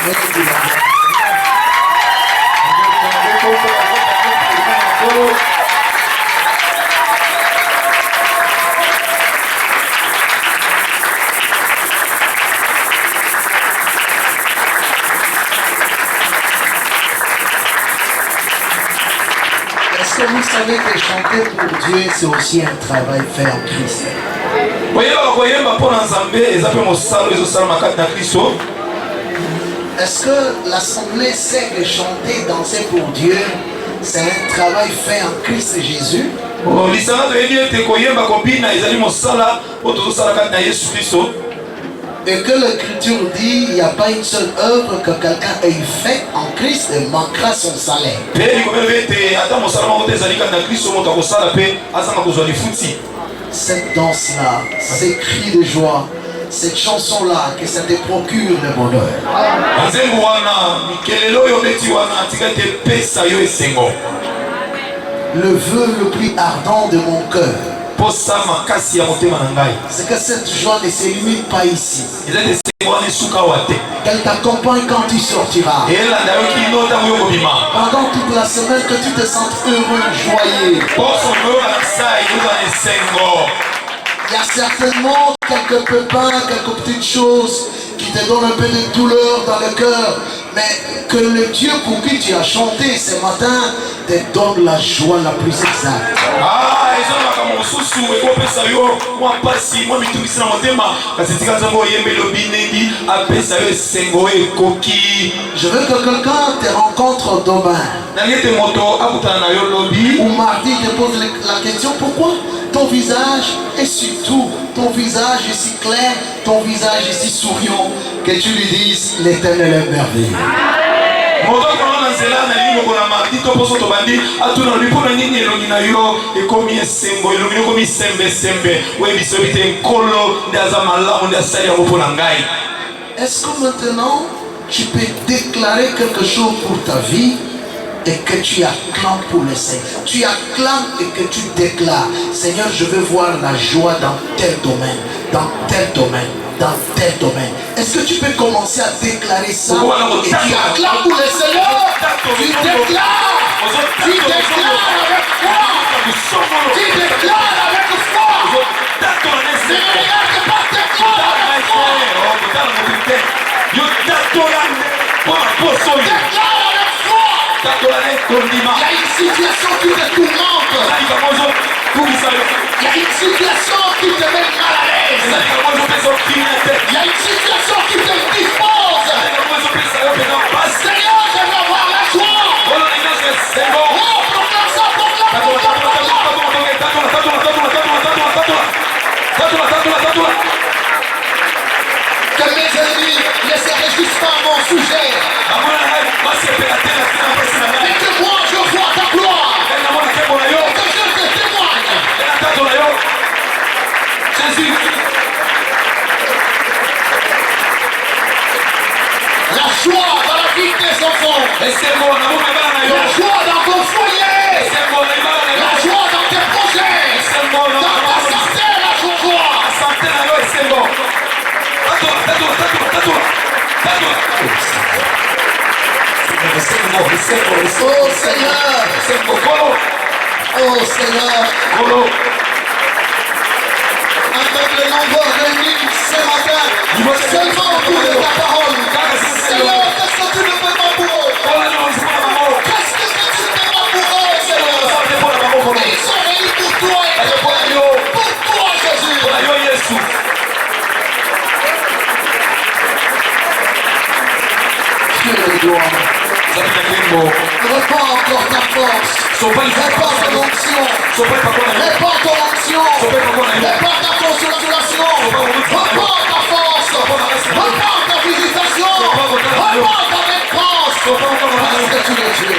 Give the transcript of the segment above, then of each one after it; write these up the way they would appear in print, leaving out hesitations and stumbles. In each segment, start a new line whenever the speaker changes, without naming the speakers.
Est-ce que vous savez que chanter pour Dieu, c'est aussi un travail fait en Christ? Est-ce que l'Assemblée sait que chanter, danser pour Dieu, c'est un travail fait en Christ Jésus? Et que l'Écriture dit, il n'y a pas une seule œuvre que quelqu'un ait faite en Christ et manquera son salaire. Cette danse-là, ces cris de joie, cette chanson-là, que ça te procure le bonheur. Le vœu le plus ardent de mon cœur, c'est que cette joie ne se limite pas ici. Qu'elle t'accompagne quand tu sortiras. Pendant toute la semaine, que tu te sentes heureux, joyeux. Il y a certainement quelques pépins, quelques petites choses qui te donnent un peu de douleur dans le cœur. Mais que le Dieu pour qui tu as chanté ce matin te donne la joie la plus exacte. Je veux que quelqu'un te rencontre demain ou mardi te pose la question: pourquoi ton visage est surtout, ton visage est si clair, ton visage est si souriant, que tu lui dises l'Éternel est merveilleux. Est-ce que maintenant tu peux déclarer quelque chose pour ta vie et que tu acclames pour le Seigneur? Tu acclames et que tu déclares: Seigneur, je veux voir la joie dans tel domaine, dans tel domaine, dans tel domaine. Est-ce que tu peux commencer à déclarer ça? Et tu acclames pour le Seigneur. Tu déclares. Tu déclares avec foi. Tu déclares avec foi. Ne regarde pas tes foi avec foi. Déclare avec foi. Il y a une situation qui te tourmente. Il y a une situation qui te met mal à l'aise. Il y a une situation qui te dispose. Seigneur, je veux avoir la joie. Oh, proclame ça, que mes ennemis ne se réjouissent pas à mon sujet. Et que moi je vois ta gloire. Et que je te témoigne. Jésus. La joie dans la vie de tes enfants. La joie dans ton foyer. La joie dans tes projets. Dans ta santé, la joie. Oh Seigneur. Oh Seigneur. Un peuple nombreux réuni ce matin seulement pour ta parole. Seigneur, qu'est-ce que tu ne fais pas pour eux? Qu'est-ce que tu ne fais pas pour eux, Seigneur? Ils sont réunis pour toi et pour toi, Jésus. Répands encore ta force. Répands ton onction. Répands ton onction. Répands ta consolation. Répands ta force. Répands ta visitation. Répands ta défense. Parce que tu es Dieu.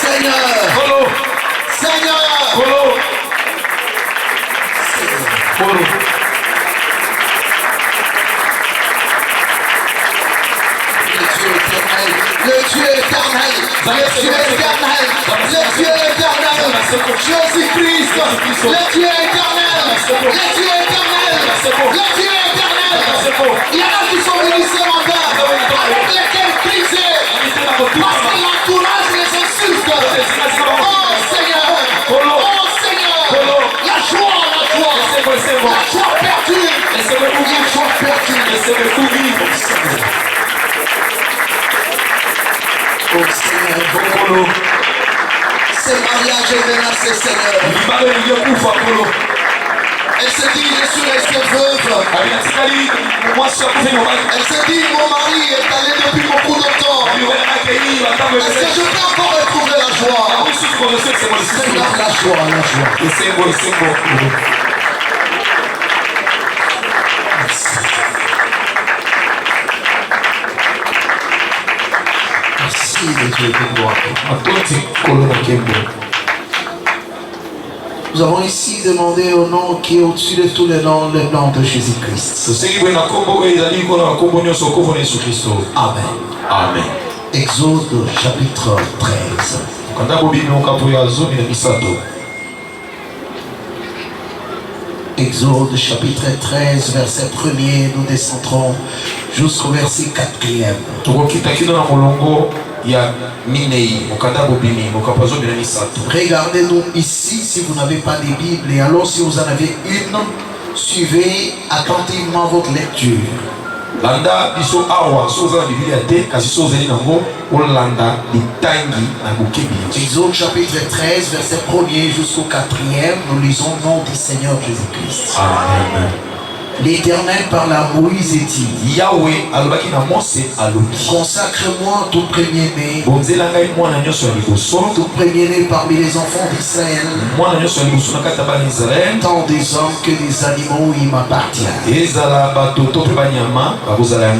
Seigneur. Seigneur. Le Dieu éternel, Le Dieu éternel. Le Dieu éternel. Jésus-Christ. Le Dieu éternel. Le Dieu éternel. Le Dieu éternel. Il y en a qui sont venus ce matin avec lesquels criser. Parce que l'entourage les insulte. Oh Seigneur. Oh Seigneur. La joie. La joie perdue. La joie perdue. Oh Seigneur. Ce mariage est menacé, Seigneur. Elle se dit, je suis restée veuve. Elle se dit, mon mari est allé depuis beaucoup de temps. Est-ce que je peux encore retrouver la joie? Seigneur, la joie. Merci de Dieu de gloire. Nous avons ici demandé au nom qui est au-dessus de tous les noms, le nom de Jésus-Christ. Amen.
Amen.
Exode chapitre 13. Exode chapitre 13, verset 1er, nous descendrons jusqu'au verset 4e. Regardez-nous ici si vous n'avez pas de Bible, et alors si vous en avez une, suivez attentivement votre lecture.
Landa biso awa soza biblia te kasi soza ni nango olanda litangi na bukebi.
Exode chapitre 13 verset 1er jusqu'au 4e, nous lisons le nom du Seigneur Jésus-Christ.
Amen.
L'Éternel parle à Moïse et dit:
Yahweh alobaki na Mose alobi,
consacre-moi tout premier-né,
bonzela ngai mwana nyonso ya liboso,
tout premier-né parmi les enfants d'Israël,
mwana nyonso ya liboso na kati ya bana Israël,
tant des hommes que des animaux, il m'appartient.
ezala bato to pe banyama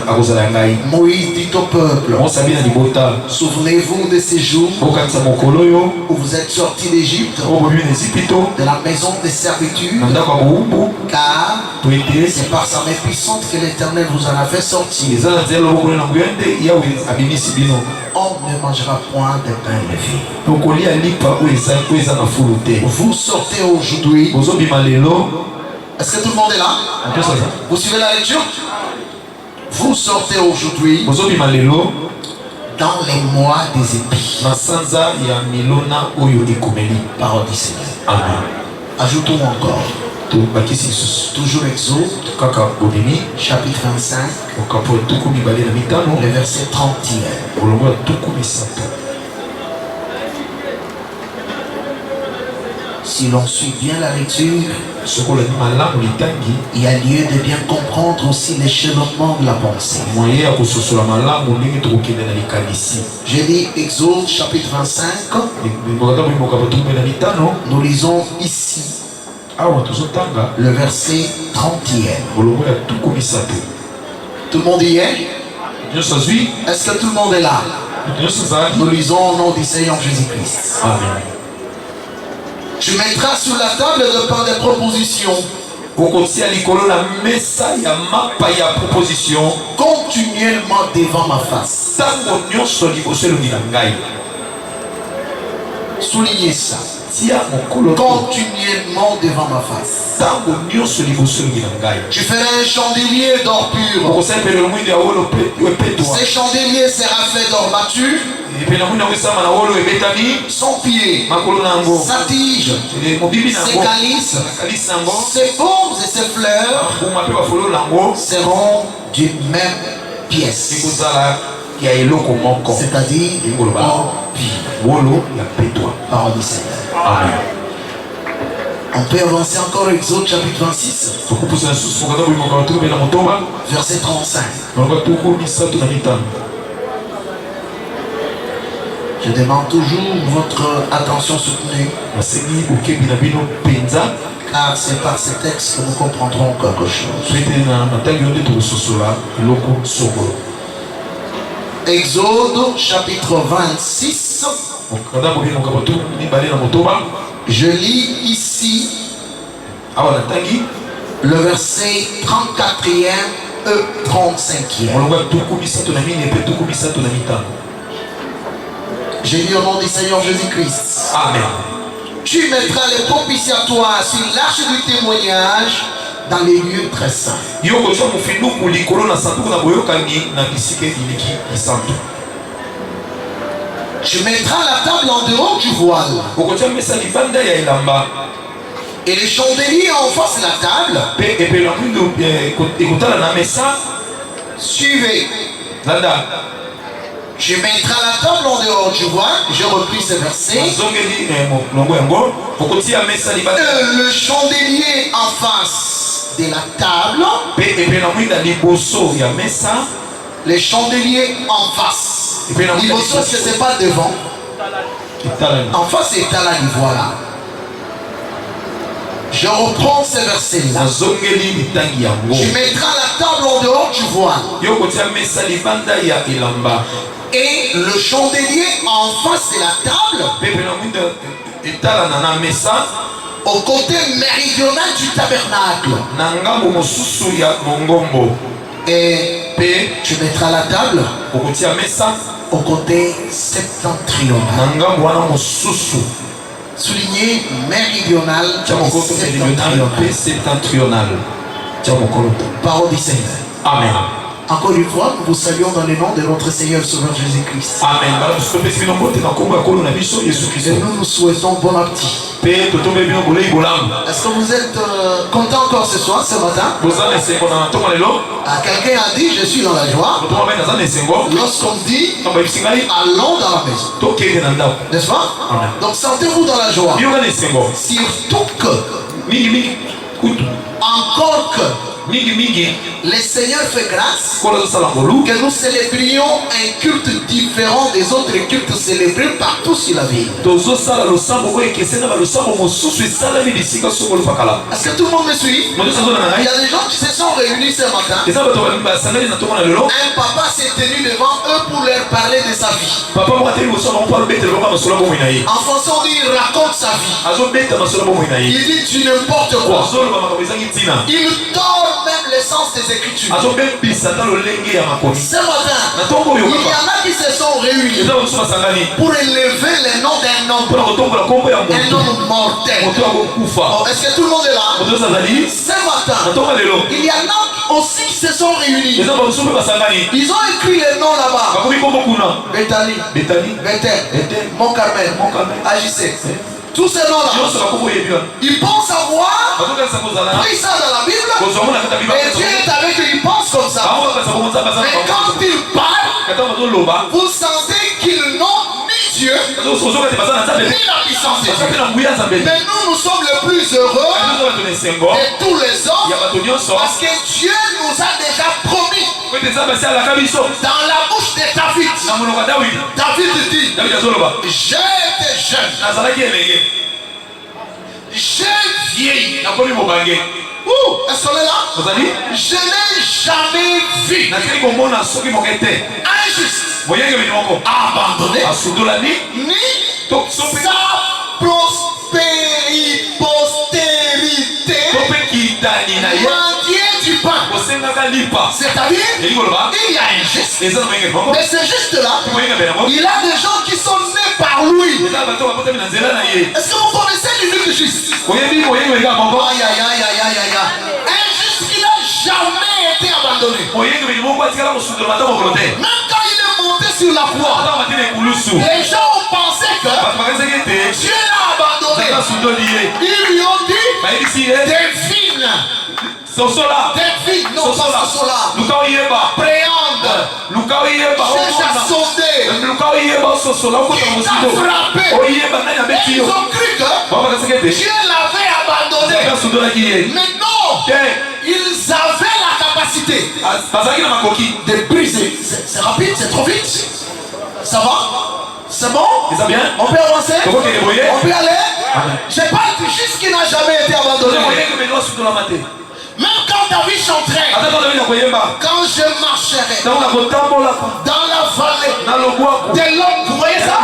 akozala ngai.
Moïse dit au peuple:
Mosabi na libota,
souvenez-vous de ces jours
bokatisa mokolo yo
où vous êtes sortis d'Égypte,
obobi na Ezipito
de la maison de servitude,
na ndako ya bowumbu,
car
to ete
c'est par sa main puissante que l'Éternel vous en a fait sortir.
eza na nzela loboko na nguya nde Yahweh abimisi bino.
On ne mangera point de pain levé.
tokolia lipa oyo eza na fulu te.
Vous sortez aujourd'hui.
bozobima lelo.
Est-ce que tout le monde est là? Vous suivez la lecture? Vous sortez aujourd'hui
bozobima lelo
dans les mois des épis.
na sanza ya milona oyo ekomeli.
Parole du Seigneur.
Amen.
Ajoutons encore.
tobakisi lisusu
Toujours Exode
kaka bobimi
chapitre 25
okapo ya tuku mibale na mitano
le verset 31.
bolongo ya tuku misato.
Si l'on suit bien la lecture,
soki olandi malamu litangi,
il y a lieu de bien comprendre aussi l'échelonnement de la pensée.
moye ya kososola malamu ndenge tokokende na likanisi.
Je lis Exode chapitre 25.
bokata boyimoka batuku na mitano,
Nous lisons ici
awa tozotanga
le verset 30e.
bolongo ya tuku misato.
Tout le monde y est?
nyonso azwi,
Est-ce que tout le monde est là?
nyonso ezali.
Nous lisons au nom du Seigneur Jésus-Christ.
Amen.
Tu mettras sur la table de pain des propositions
okotia likolo na mesa ya mapa ya proposition
continuellement devant ma face.
ntango nyonso liboso elongi na ngai.
Soulignez ça.
tia mokolo
Continuellement devant ma face.
ntango nyonso liboso elongi na ngai.
Tu feras un chandelier d'or pur.
okosala mpe lelo mwindu ya wolo epetwa.
Ce chandelier sera fait d'or battu.
epe na mwindu yango esama na wolo ebetami.
Son pied,
makolo na yango,
sa tige,
mobibi na
ses
yango,
calices,
kalisi na yango,
ses paumes et ses fleurs
mbuma mpe bafololo na yango
seront d'une même pièce.
ekozala ya eloko moko,
C'est-à-dire or pur.
wolo ya petwa.
Parole du Seigneur.
Amen.
On peut avancer encore Exode chapitre 26,
tokopusa lisusu mokata boyimoka batuku mpe na motoba
verset 35.
malonga tuku misato na mitano.
Je demande toujours votre attention soutenue,
nasengi bokebi na bino mpenza,
car c'est par ces textes que nous comprendrons quelque chose.
pete na matangi oyo nde tokososola eloko songolo.
Exode chapitre 26,
mokanda boyimoka batuku mibale na motoba.
je lis ici
awa natangi
le verset 34e et 35e.
molongo ya tuku misato na mine mpe tuku misato na mitano.
J'ai dit au nom du Seigneur Jésus-Christ.
Amen.
Tu mettras les propitiatoires sur l'arche du témoignage dans les lieux très saints. Tu mettras la table en dehors du voile. Et les chandeliers en face de la table. Suivez. Tu mettras la table en dehors du voile. J'ai repris ce verset. Le chandelier en face de la table. Les chandeliers en face. Liboso, ce n'est pas devant. En face, c'est à la voilà. Je reprends ce verset-là. Tu mettras la table en dehors du voile. Et le chandelier en face de la table, au côté méridional du tabernacle. Et tu mettras la table au côté septentrional. Souligné méridional, septentrional. Parole du Seigneur.
Amen.
Encore une fois, nous vous saluons dans le nom de notre Seigneur Sauveur Jésus-Christ.
Amen.
Et nous nous souhaitons bon appétit. Est-ce que vous êtes content encore ce soir, ce matin? Quelqu'un a dit, je suis dans la joie. Lorsqu'on dit, allons dans la maison. N'est-ce pas? Donc sentez-vous dans la joie. Surtout que, encore que, le Seigneur fait grâce que nous célébrions un culte différent des autres cultes célébrés partout sur la ville. Est-ce que tout le monde me suit? Il y a des gens qui se sont réunis ce matin. Un papa s'est tenu devant eux pour leur parler de sa vie. En français on dit il raconte sa vie. Il dit du n'importe quoi. Il tord même l'essence des Écritures. Ce matin, il y en a qui se sont réunis pour élever le nom d'un homme. Un homme mortel. Est-ce que tout le monde est là? Ce matin, il y en a aussi qui se sont réunis. Ils ont écrit les noms là-bas. Bethany, Bethel, Mont Carmel, Agissé. Tous ces noms-là, ils pensent avoir pris ça dans la Bible et Dieu est avec eux, ils pensent comme ça. Mais quand ils parlent, vous sentez qu'ils n'ont ni Dieu ni la puissance de Dieu. Mais nous sommes les plus heureux de tous les hommes parce que Dieu nous a déjà promis dans la bouche de David. David dit, j'ai été jeune, j'ai vieilli. Est-ce qu'on est là? Je n'ai jamais vu injuste abandonné ni sa postérité mendier du pain. C'est-à-dire, il y a injuste. Mais ce juste-là, il a des gens qui sont nés par lui. Est-ce que vous connaissez l'unique juste? Aïe, aïe, aïe, aïe, aïe. Injuste qui n'a jamais été abandonné. Même quand il est monté sur la croix, les gens ont pensé que Dieu l'a abandonné. Ils lui ont dit, devine. Devine, non pas Sosola. Préhende. Cherche à sonder. Il t'a frappé. Et ils ont cru que Dieu l'avait abandonné. Mais non, ils avaient la capacité de briser. C'est rapide, c'est trop vite. Ça va? C'est bon? On peut avancer? On peut aller? J'ai pas dit juste qu'il n'a jamais été abandonné. Même quand David chanterait, quand je marcherai dans la vallée de l'ombre, vous voyez ça?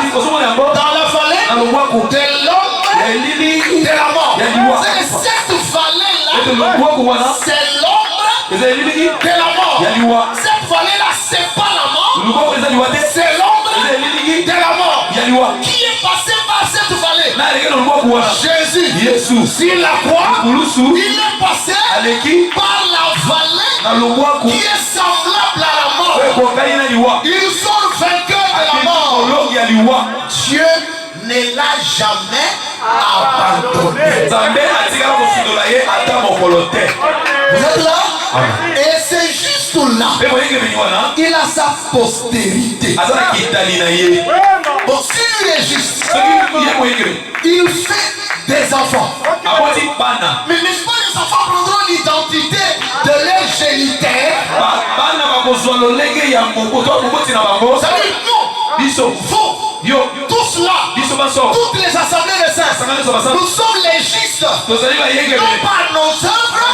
Dans la vallée de l'ombre de la mort. C'est cette vallée-là, c'est l'ombre de la mort. Cette vallée-là, c'est pas la mort, c'est l'ombre de la mort. Qui est passé par cette vallée? Jésus. Sur la croix, il est passé par la vallée qui est semblable à la mort. Ils sont vainqueurs de la mort. Dieu ne l'a jamais abandonné. Vous êtes là? Et c'est juste là. Il a sa postérité. Bon, si lui est juste, il fait des enfants. Mais n'est-ce pas les enfants prendront l'identité de leur géniteur? Ça veut dire non. Vous, tous là, toutes les assemblées de saints, nous sommes les justes. Non par nos œuvres,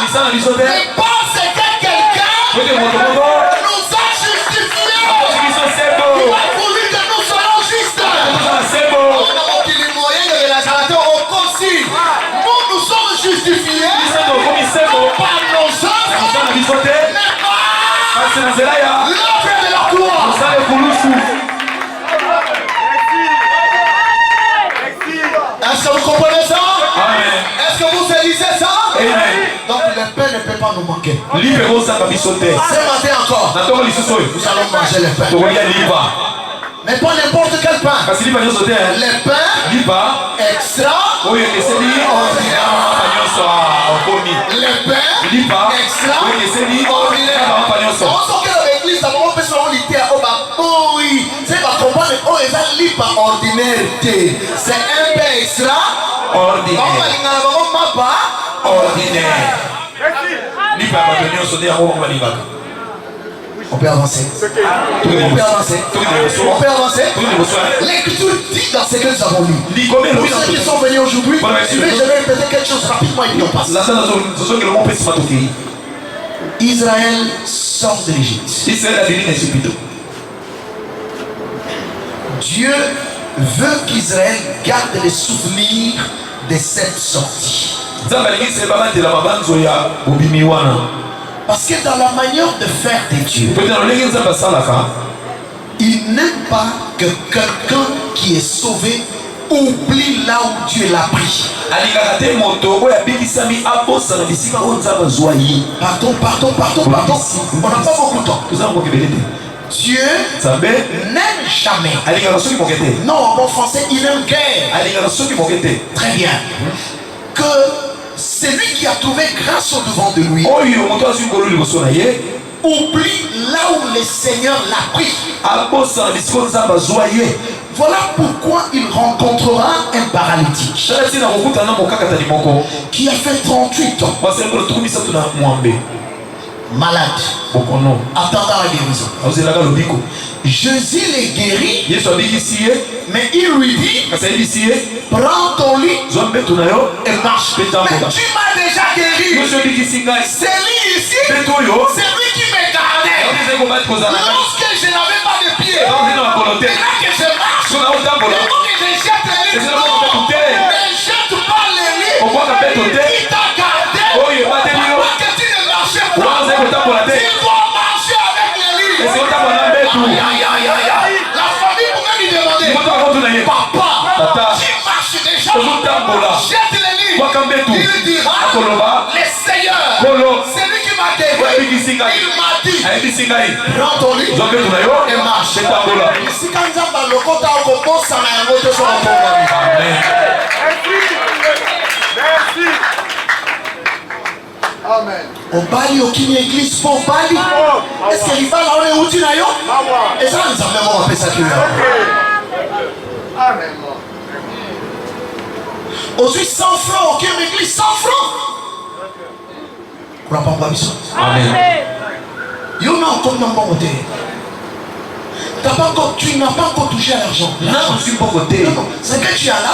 mais parce que quelqu'un nous a justifiés. Il a voulu que nous soyons justes. Nous sommes justifiés non par nos œuvres, mais par l'œuvre de la croix. Est-ce que vous comprenez ça?
Amen.
Est-ce que vous saisissez ça?
Amen.
Donc le pain ne peut pas nous manquer. Ce matin encore, nous allons manger le pain. Mais pas n'importe quel pain. Le pain extra. Le pain extraordinaire. C'est un pain extra ordinaire. On peut avancer. On peut avancer. On peut avancer. L'écriture dit dans ce que nous avons lu. Pour ceux qui sont venus aujourd'hui, je vais répéter quelque chose rapidement et puis on passe. Israël sort de l'Égypte. Dieu veut qu'Israël garde les souvenirs de cette sortie. Parce que dans la manière de faire de Dieu, il n'aime pas que quelqu'un qui est sauvé oublie là où Dieu l'a pris. Partons. On n'a pas beaucoup de temps. Dieu n'aime jamais. Non, en bon français, il aime guère. Très bien. Que celui qui a trouvé grâce au devant de lui oublie là où le Seigneur l'a pris. Voilà pourquoi il rencontrera un paralytique qui a fait 38 ans. Malade, attendant la guérison. Jésus les guérit, mais il lui dit: prends ton lit et marche. Mais tu m'as déjà guéri. C'est lui ici, c'est lui qui me gardait lorsque je n'avais pas de pied. Maintenant que je marche, maintenant que je jette les lits, mais jette pas les lits. Qui t'a gardé? Pourquoi que tu ne marchais pas? Tu dois marcher avec les lits. La famille pouvait lui demander: papa, tu marches déjà, jette les lits. Il dira: le Seigneur, c'est lui qui m'a guéri. Il m'a dit: prends ton lit et marche. Ici, quand nous avons le côté, on compose ça. Merci. Amen. On bali aucune église pour bali. Est-ce qu'il va là on est où tu n'as eu? Et ça nous a même rappelé ça qui est. Amen. Aujourd'hui 100 francs, aucune église 100 francs. On n'a pas besoin. Amen. You know comme non bon côté. Tu n'as pas encore touché à l'argent. Non, je suis pas côté. C'est que tu as là.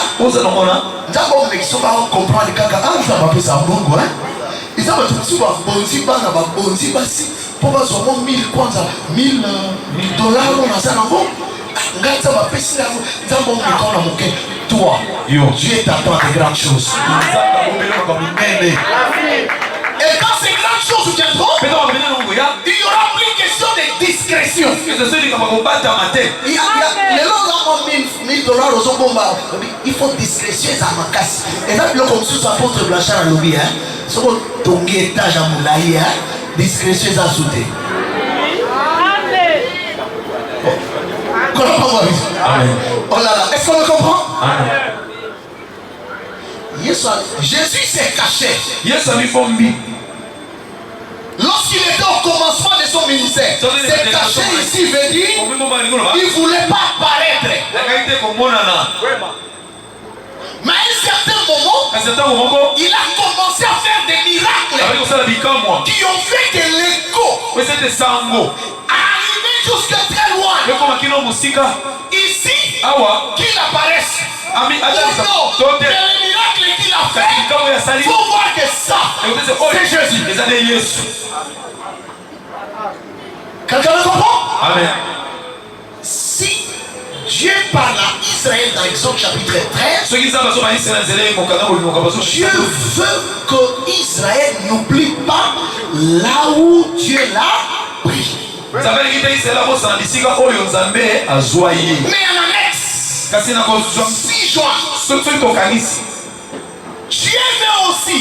D'abord, mais ils sont pas comprendre les caca. Ah, ça va pas ça bon quoi. Ils ont tout ça bonzi bana ba bonzi basi pour pas seulement 1000 kwanza 1000 dollars on a ça non. Ngata va pesi là. D'abord, mais quand on a moqué toi, Dieu t'attend de grandes choses. Et quand ces grandes choses viendront, il y aura plus question de discrétion. Il y a les gens $1000 aux bombes. Il faut discrétion à ma casse. Et là, comme sous apôtre Blanchard à l'objet, hein. Ce qu'on tombe étage à Moulaï, hein. Discrétion à sauter. Oh là là, est-ce qu'on le comprend? Jésus s'est caché. Lorsqu'il était au commencement de son ministère, s'est caché ici veut dire il ne voulait pas apparaître. Mais à un certain moment, il a commencé à faire des miracles qui ont fait que l'écho arrivé jusqu'à très loin. Ici, qu'il apparaisse. Au nom des miracles qu'il a fait, il faut voir que ça, c'est Jésus. Quelqu'un le comprend?
Amen.
Si Dieu parle à Israël dans Exode chapitre 13, Dieu veut que Israël n'oublie pas là où Dieu l'a pris. Mais en annexe, 6 juin, Dieu veut aussi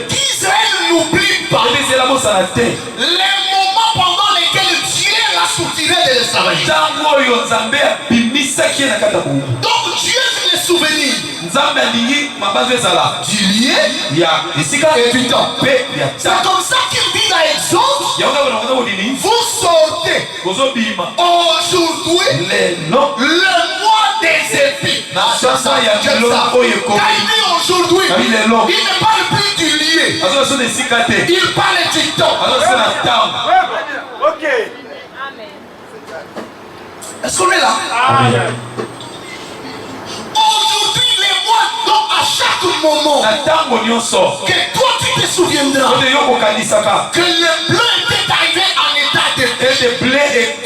qu'Israël n'oublie pas les moments pendant lesquels Dieu l'a soutiré de l'esclavage. Donc Dieu veut les souvenirs du lieu et du temps. C'est comme ça qu'il dit dans Exode, vous sortez aujourd'hui le mois des épis. Aujourd'hui, il ne parle plus du lieu, il parle du temps.
Ok.
Est-ce qu'on est là?
Amen.
Aujourd'hui, les mois, donc à chaque moment, que toi tu te souviendras que le bleu était arrivé en état de paix.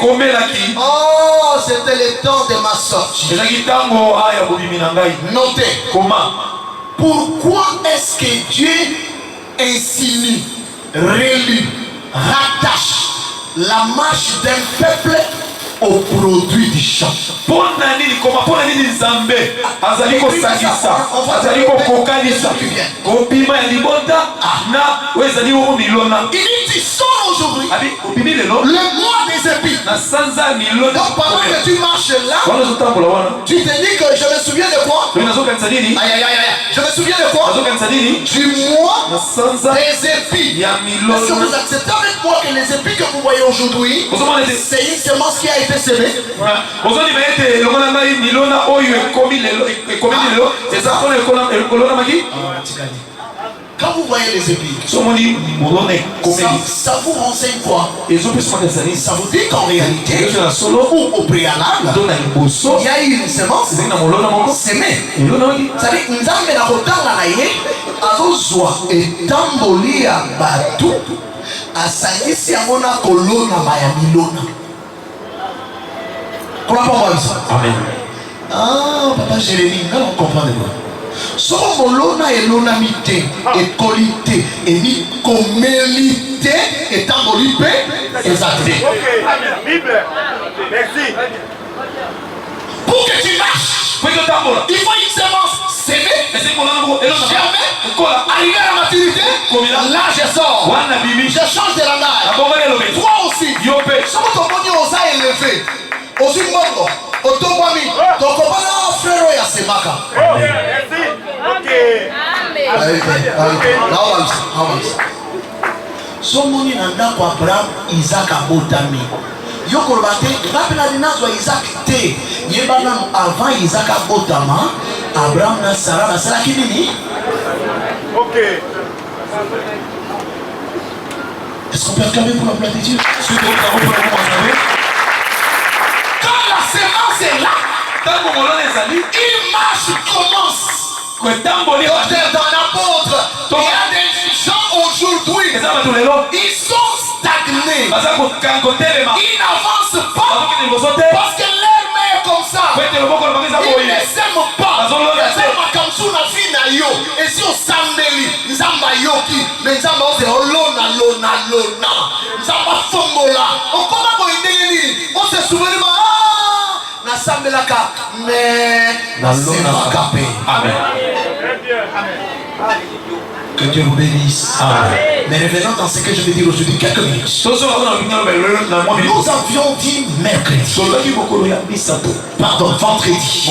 Oh, c'était le temps de ma sortie. Notez. Pourquoi est-ce que Dieu insinue, relie, rattache la marche d'un peuple au produit du champ? Il dit sors aujourd'hui le mois des épis. Donc pendant que tu marches là, tu te dis que je me souviens de quoi? Aïe aïe aïe, je me souviens de quoi? Du mois des épis. Est-ce que vous acceptez avec moi que les épis que vous voyez aujourd'hui, c'est une semence qui a été semée? Quand vous voyez les épis, ça vous renseigne quoi? Ça vous dit qu'en réalité, ou au préalable, il y a eu une semence semée. C'est-à-dire, nous avons la rotanga na ye, azozwa etamboli ya batu, asangisi yango na kolona baya milona.
Amen.
Ah, papa Jérémie, là on comprend de quoi. Son molona et l'onamité et qualité et ni comélité et tambolipé et zaté.
Ok, Bible. Merci.
Pour que tu marches, il faut une semence sémée, germer, arriver à la maturité. Là je sors, je change de langage. Toi aussi, si vous avez élevé, aussi mongo, automami, donc on va frère ya semaka.
Merci. Ok.
Amen. Somoni na ndako Abraham, Isaac abotami. Yoko bate, rappela dinazwa Isaac te. Yebana avant Isaac abotama, Abraham na Sarah na Sarah kinini?
Ok.
Est-ce qu'on peut acclamer pour la gloire de Dieu? Quand la sémence est là, il marche, commence. Docteur, dans l'apôtre, il y a des gens aujourd'hui, ils sont stagnés. Ils n'avancent pas parce que leur main est comme ça. Ils ne s'aiment pas. Ils s'aiment comme ça na vie na yo. Et si on s'ambeli, ils s'aiment yoki, mais ils s'aiment aussi lona. Ils s'aiment fongola. On commence à on se souvient, ah, na asambelaka mais nasemakape.
Amen.
Que Dieu vous bénisse.
Amen.
Mais revenons dans ce que je vais dire aujourd'hui quelques minutes. Nous avions dit mercredi. Pardon, vendredi.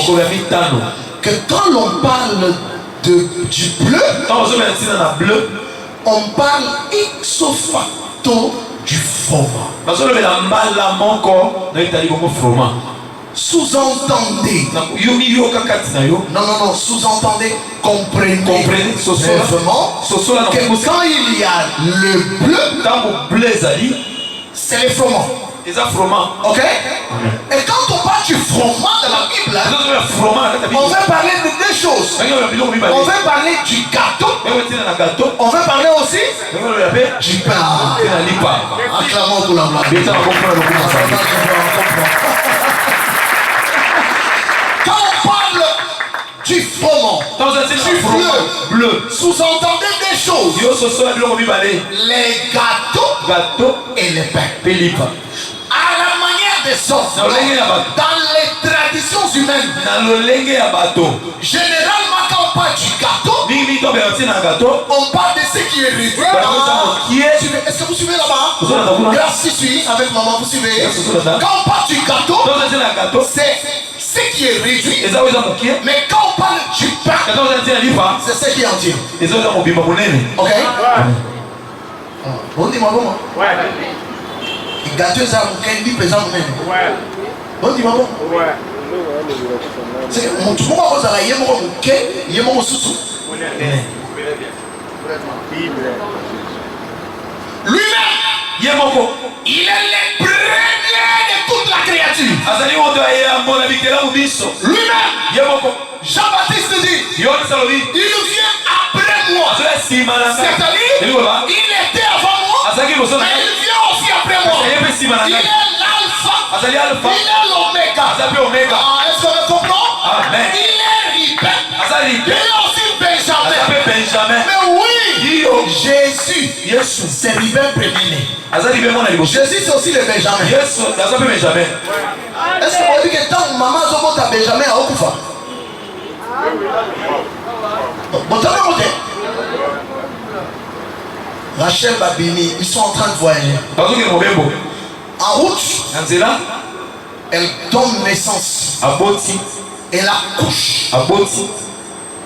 Que quand l'on parle du bleu, on parle ipso facto du froment. Sous-entendez. Non, sous-entendez, comprenez vraiment que quand il y a le bleu, c'est le froment. Ok? Et quand on parle du froment de la Bible, on veut parler de deux choses. On veut parler du gâteau. On veut parler aussi du pain. Acclamons pour la blague. Quand on parle du froment, du bleu, sous-entendez des choses. Les gâteaux et les pains. À la manière des hommes, dans les traditions humaines, généralement quand on parle du gâteau, on parle de ce qui est réduit. Est-ce que vous suivez là-bas? Grâce suit avec maman, vous suivez. Quand on parle du gâteau, c'est ce qui est réduit. Mais quand on parle du pain, c'est ce qui est entier. Ok? Bon, dis-moi bon. Gâteau ça vous dit pesant même. Bon dis-moi bon. C'est mon tout moi vous allez yemo muke yemo susu. Lui-même il est le premier de toute la créature. Lui-même Jean-Baptiste dit il vient après moi. C'est-à-dire il était avant moi, mais il vient aussi après moi. Il est l'alpha, il est l'oméga. Est-ce qu'on le comprend? Amen. Il est Ribin, il est aussi Benjamin. Mais oui, Jésus, c'est Ribin premier-né. Jésus c'est aussi le Benjamin. Est-ce que vous dites que tant maman a Benjamin à Okufa? Rachel Babini, ils sont en train de voyager. En route, elle donne naissance. Elle accouche.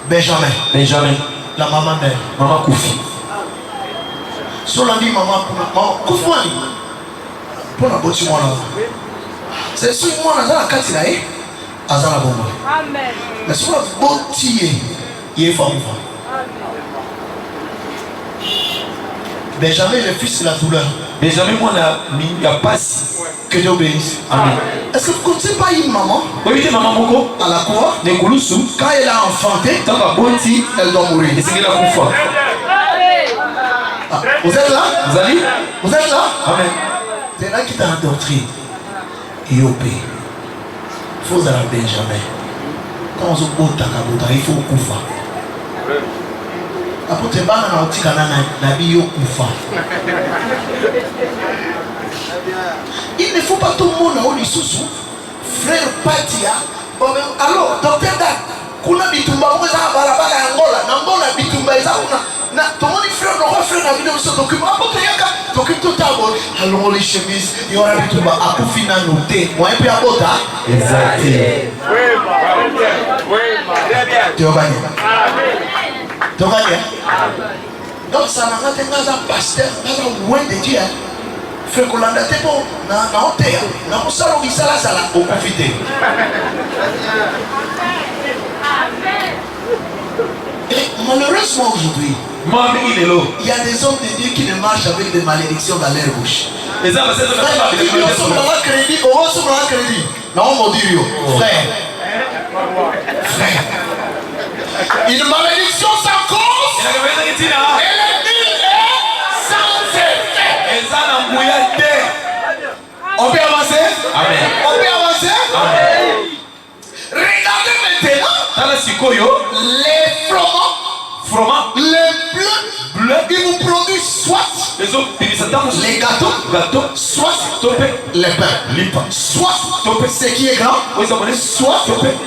Benjamin. La maman d'elle.
Maman Koufi.
Si on a dit maman Koufi, pour la beauté, c'est sûr que moi, dans la carte, il a Azala Bomba. Amen. Mais si on a beauté, il est fort. Benjamin est le fils de la douleur.
Benjamin, moi, il n'y a pas si.
Que Dieu bénisse. Amen. Est-ce que vous ne connaissez pas une maman?
Oui, maman Moko.
À la cour. Quand elle a enfanté, elle doit mourir. Ah, vous êtes là? Vous êtes là?
Amen.
C'est là qui t'a endoctriné. Yopé. Il faut aller à Benjamin. Quand on se pose il faut Koufa. Après, il ne faut pas tout le monde au Lissoussou, frère Patia. Alors, docteur Dak, kuna bitumba mweza barabara Angola, Angola bitumba ezakuna. Na tomoni frère no frère na vidéo so document apote yaka document tout d'abord. Alors les chemises, il y aura bitumba akufina noté. Moi et puis abota.
Exactement.
Tu vas gagner. Tu vas gagner. Donc ça n'a pas été un pasteur, un loin de Dieu. Frère Kolanda te bon na hotel na musalo bisala sala au profiter. Et malheureusement aujourd'hui, il y a des hommes de Dieu qui ne marchent avec des malédictions dans leur bouche. Frère, une malédiction sans cause, et le nul est sans effet. On peut avancer?
Amen.
On peut avancer?
Amen.
Regardez maintenant les froment, les bleus, ils vous produisent soit le les gâteaux, soit les pains, soit ce qui est grand, soit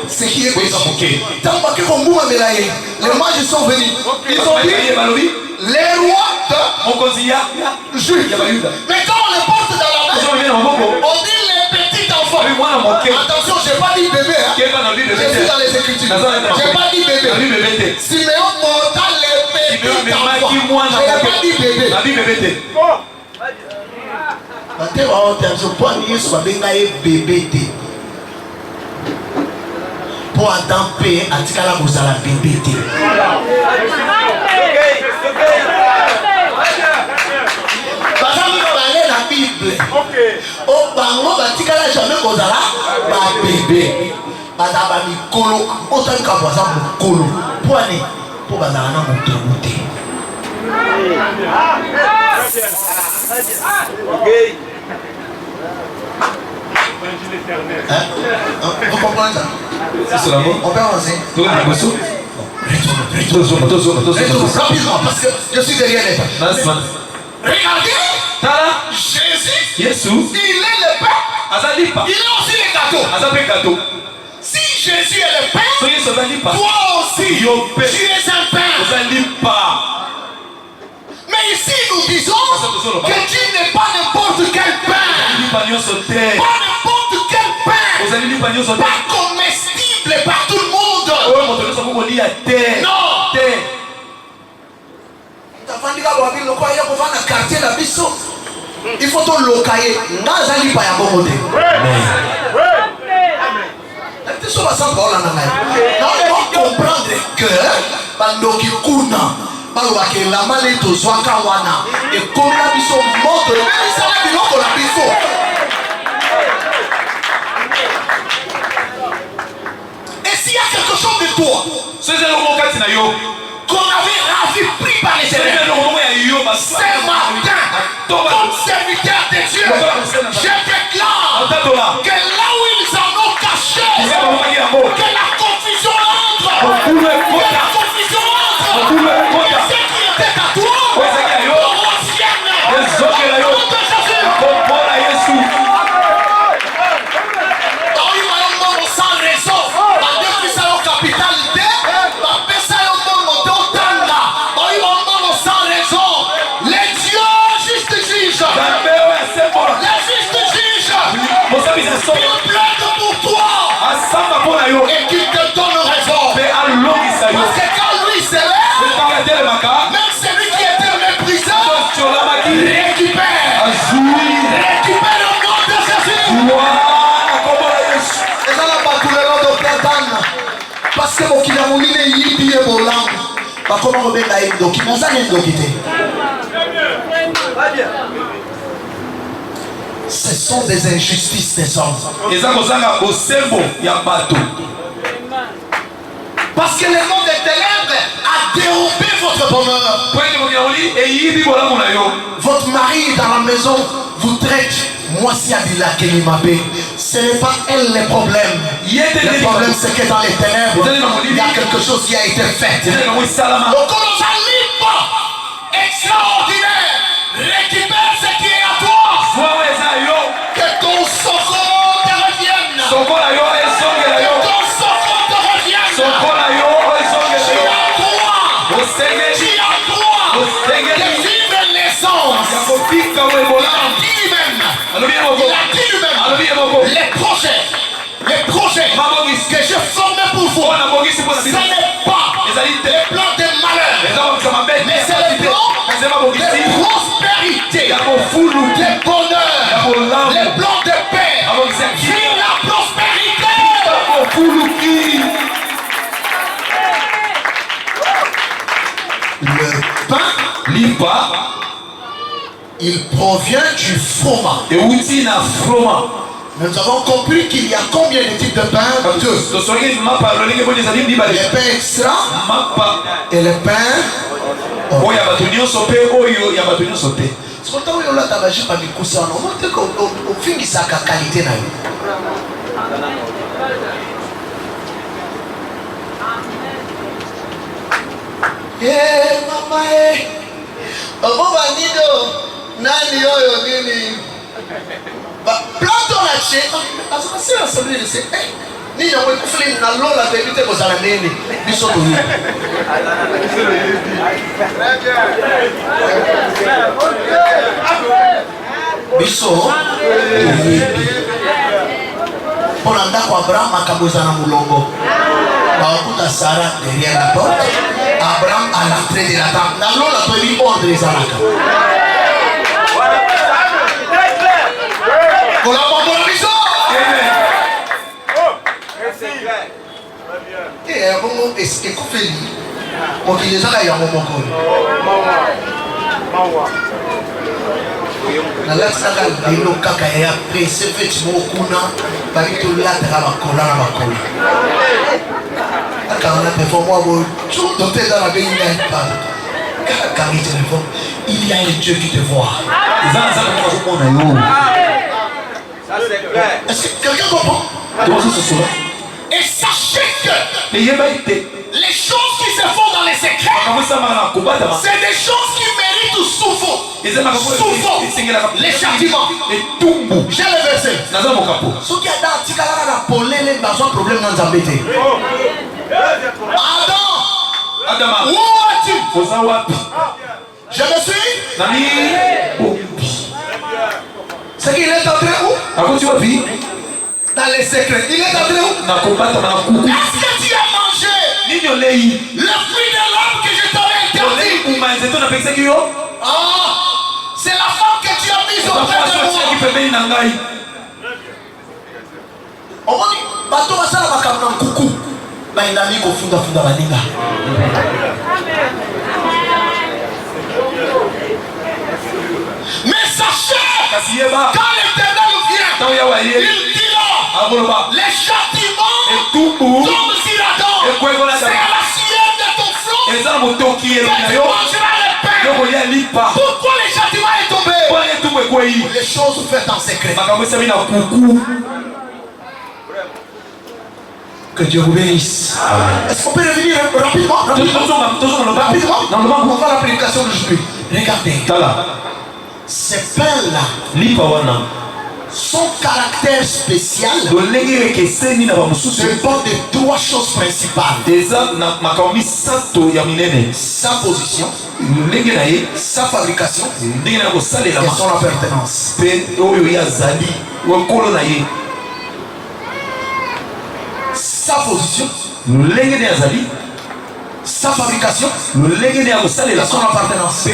ce qui est petit. Tant que les mages sont venus, ils ont dit les rois de Jude. Mais quand on les porte dans la main, on dit les petits enfants. Attention, je n'ai pas dit bébé. Je suis dans les Écritures. Je n'ai pas dit bébé. Siméon monta les petits enfants. Je n'ai pas dit bébé. Bébé. Pour attendre paix, atikala bozala bébé. La Bible. Au bango batikala jamais kozala ba bébé. Badaba mikolo, autant que boisa mukolo. Poane pour bazala na mutobuté. Vous comprenez ça?
C'est la mot.
On peut avancer. Rapidement, parce que je suis derrière les pas. Regardez, Jésus, il est le pain, il est aussi le gâteau. Si Jésus est le pain, toi aussi, tu es un pain. Mais ici, nous disons que Dieu n'est pas n'importe quel pain. Pas n'importe quel pain. Pas comestible par tout le monde. Non. Il faut te locailler. Il faut comprendre que la maladie de Zouakawana et comme la biso montre, même ça la biloko la biso. Et s'il y a quelque chose de toi, qu'on avait ravi pris par les éléments, ce matin, comme serviteur de Dieu, je déclare que là où ils en ont caché, que la confusion entre, que la confusion entre, que ce qui était à toi, revienne. Sans raison, sans raison, les dieux juste juges. Il plaide pour toi et qu'il te donne raison. Parce que quand lui se lève, même celui qui était méprisé récupère le nom de Jésus. Et ça n'a pas tout le nom de Platane. Parce que mon kilamouline est yidi et bolang. Comment on met la indoki? Mais ça n'est indokité. Ce sont des injustices des hommes. Parce que le monde des ténèbres a dérobé votre bonheur. Votre mari dans la maison vous traite. Moi, si Adila Kelimabé, ce n'est pas elle le problème. Le problème, c'est que dans les ténèbres, il y a quelque chose qui a été fait. Donc, on extraordinaire. Récupère ce qui est à toi. Que ton socorro te revienne. Que ton socorro te revienne. Tu as droit de vivre l'essence. Il a dit lui-même les projets que j'ai formés pour vous, ce n'est pas les plans de malheur, mais c'est les plans de prospérité, de bonheur, les plans de paix, vive la prospérité. Le pain, il provient du froment. Nous avons compris qu'il y a combien de types de pain? Deux. Les pains extra et les pains. C'est pourtant où on a tabagé par les coussins. On montre qu'on finit sa qualité. Eh, maman, Oboba nido nani oyo nini. Platon a chez. C'est l'assemblée de ces. Ni na mwe kufuli na lola tebite ko sala nini. Biso to ni. Biso. Pour ndako Abraham akaboza na mulongo. Bakuta Sarah derrière la porte. Abraham à l'entrée de la tente. Na lola to bi ordre ezalaka. Collaborons biso. Et bon est-ce que fait mon qui les a ya mon moko. Na la saka lelo kaka ya presse fait mokuna bali to la tra ba kola na ba kola. Aka on a performé bon tout dans tes dans la vie pas. Quand il téléphone, il y a un Dieu qui te voit. Est-ce que quelqu'un comprend? Et sachez que les choses qui se font dans les secrets, c'est des choses qui méritent souvent les châtiments. J'ai le verset. Ce qui est dans Tikala na polele dans un problème dans Zambété. Adam, où es-tu? Je me suis. C'est qu'il est entré où? Dans les secrets. Il est entré où? Est-ce que tu as mangé le fruit de l'arbre que je t'avais interdit? C'est la femme que tu as mise auprès de moi. On va dire, bateau va ça la macabre dans coucou. Il a mis au fond de la baninga. Mais sachez, quand l'Éternel vient, il dira les châtiments tombent sur Adam. C'est à la sienne de ton front que tu mangeras le pain. Pourquoi les châtiments est tombé? Les choses faites en secret. Que Dieu vous bénisse. Est-ce qu'on peut revenir rapidement? On va à la prédication d'aujourd'hui. Regardez. Ces pains-là, son caractère spécial dépend de trois choses principales. Sa position, sa fabrication et son appartenance. Sa position, sa fabrication et son appartenance. De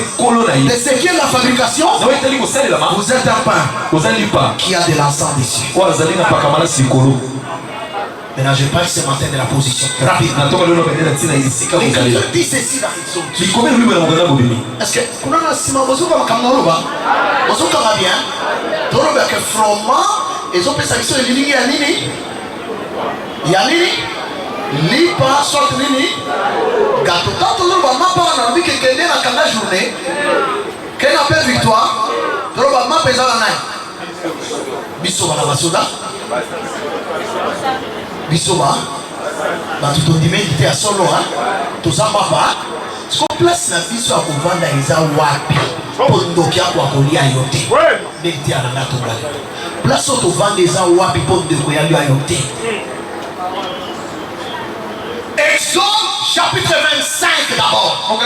ce qui est la fabrication, vous êtes un pain qui a de l'encens dessus. Maintenant je parle ce matin de la position. Rapidement. Dis ceci dans les autres. Est-ce que vous avez un ciment? Vous avez bien. Vous avez que froment et vous avez ça de ligne à nini. Yanini, lipa soit nini, gâteau. Quand on va m'apprendre, on dit que quelqu'un a quand journée, qu'elle appelle victoire, on va m'appeler la naï. Bisoba la basoda, bisoba, bah tout le monde était à solo, hein, tout ça papa. Ce qu'on place la biso à Kovanda isa wapi, pour ndokia kwa kolia yote. N'était à la nato là. Place au Kovanda isa wapi pour ndokia yote. Exode chapitre 25 d'abord.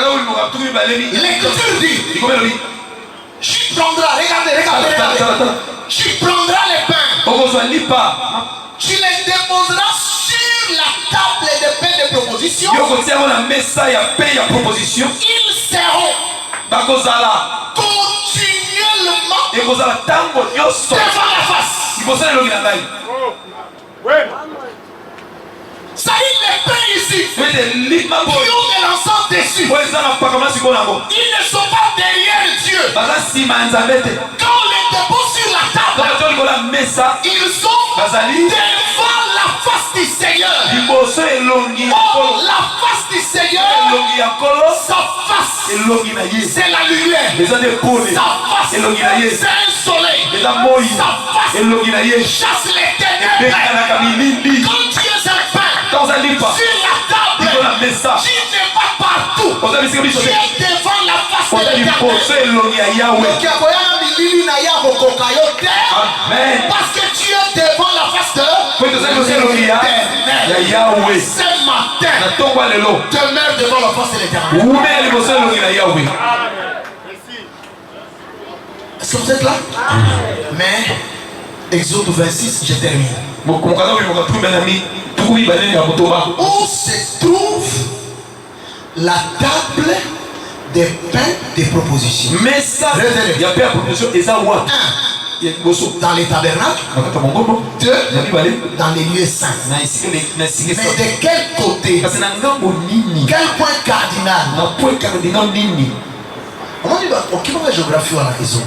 L'écriture dit, tu prendras, regardez. Tu prendras les pains. Tu les déposeras sur la table de pain de proposition. Ils seront continuellement devant la face. Ça y est, les pains ici, qui ont de l'encens dessus, ils ne sont pas derrière Dieu. Quand on les dépose sur la table, ils sont devant la face du Seigneur. Oh, la face du Seigneur, sa face, c'est la lumière. Sa face, c'est un soleil. Sa face chasse les ténèbres. Quand Dieu s'appelle sur la table, tu n'es pas partout. Tu es devant la face face de l'éternel.
Amen.
Parce que tu es devant la face de l'éternel. Ce matin, demeure devant la face de l'éternel. Est-ce que vous êtes là? Mais Exode 26, je termine. Où se trouve la table des pains des propositions?
Mais ça, il y a pas de proposition et ça what?
Dans les tabernacles. 2. Dans les lieux saints. Mais de quel côté? Quel point cardinal? On dit ok, on va géographie à la raison.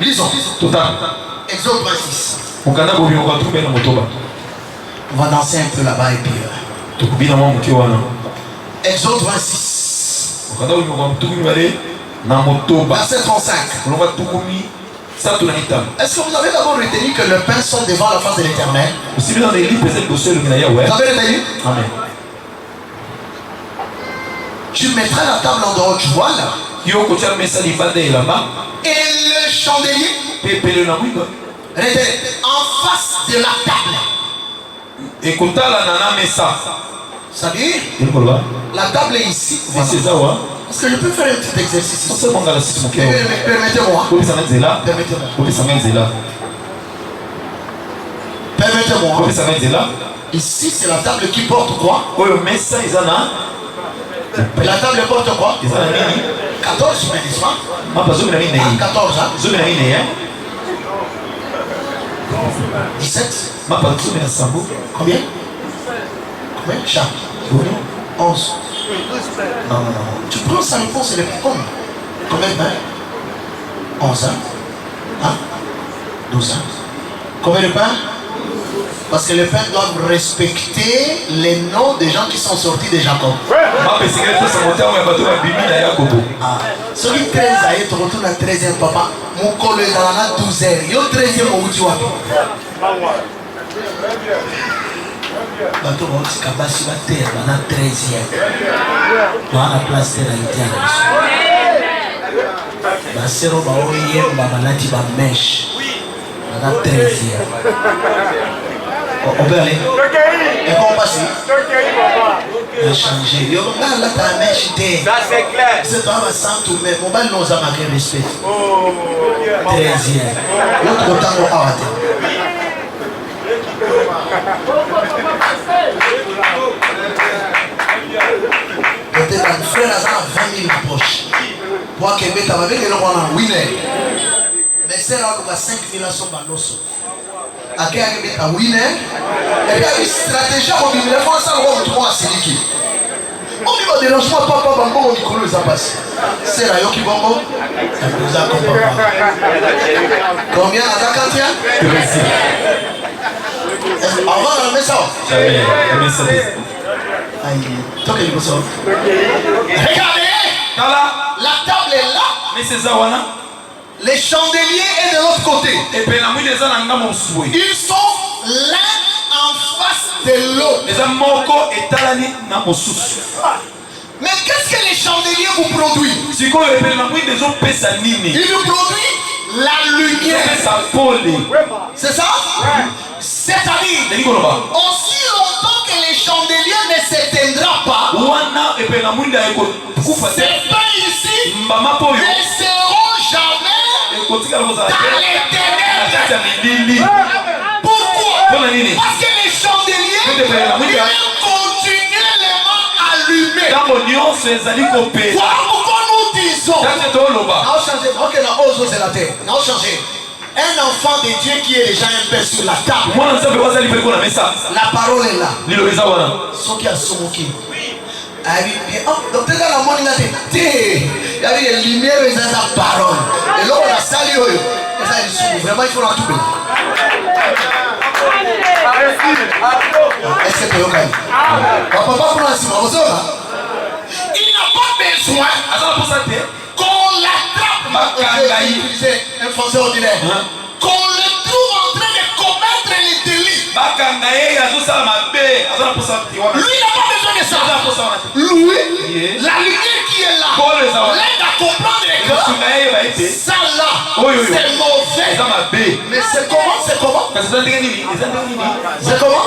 Lisons. Exode 26. On va danser un peu là-bas et puis. Exode 26. Verset 35. Est-ce que vous avez d'abord retenu que le pain sont devant la face de l'éternel? Vous avez retenu?
Amen.
Tu mettras la table en dehors du voile. Et le chandelier. En face de la table. C'est-à-dire, la table est ici. Est-ce que je peux faire un petit exercice ici? Permettez-moi. Permettez-moi. Ici, c'est la table qui porte quoi? La table porte quoi? 14, n'est-ce pas? 14, hein? 17. Combien? Combien? Charles? 11. Non. Tu prends sa réponse, elle est plus con. Combien de pains? 11 ans. Hein? 12 ans. Combien de pains? Parce que les pains doivent respecter les noms des gens qui sont sortis de Jacob. Celui qui 13 ans, il retourne à 13e papa. Mon collègue dans la 12 heures. Il y a 13e au bout du wapi. Bateau va aussi capacité à terre dans la 13e. Dans la place de la Italie. Basero ba oye ba malati ba mèche. Dans la 13e. On peut aller. Et qu'on passe. On a changé. Là, ta mèche était.
Ça, c'est clair.
C'est toi, ma sang tout, mais mon bal nous a marqué respect. 13e. L'autre temps, on a raté. Peut-être un frère a 20 000 poches. Pour qu'il mette avec les gens en winner. Mais c'est là où 5 000 sont dans l'os. À quel moment à winner? Et puis il y a une stratégie à mon il faut ça le rôle de moi à Siliki. On dit pas dérange-moi, papa, bambo, on dit qu'on nous a passé. C'est là qui bongo. Ça nous a compris. Combien à ta quantité? On va dans le message. Toi qui ça. Regardez. La table est là.
Mais c'est ça, voilà.
Les chandeliers est de l'autre côté. Ils sont l'un en face de l'autre. Mais qu'est-ce que les chandeliers vous produisent? Ils vous produisent la lumière. C'est ça? C'est-à-dire, aussi longtemps que les chandeliers ne s'éteindront pas, ces pains ici ne seront jamais dans l'éternel. Pourquoi? Parce que les chandeliers ils continuellement allumés. Voilà pourquoi nous disons. Un enfant de Dieu qui est déjà un peu sur la table. La parole est là. Ce qui a soumoqué. Donc, tu as la monnaie là. Il y a des lumières et la parole. Et là, on a sali. Vraiment, il faut la tout. Est-ce que tu es OK? Il n'a pas besoin qu'on l'attrape. Un français ordinaire. Qu'on le trouve en train de commettre les délits. Lui n'a pas besoin de ça. Lui, la lumière qui est là, l'aide à comprendre que ça là, c'est mauvais. Mais c'est comment? C'est comment? C'est comment?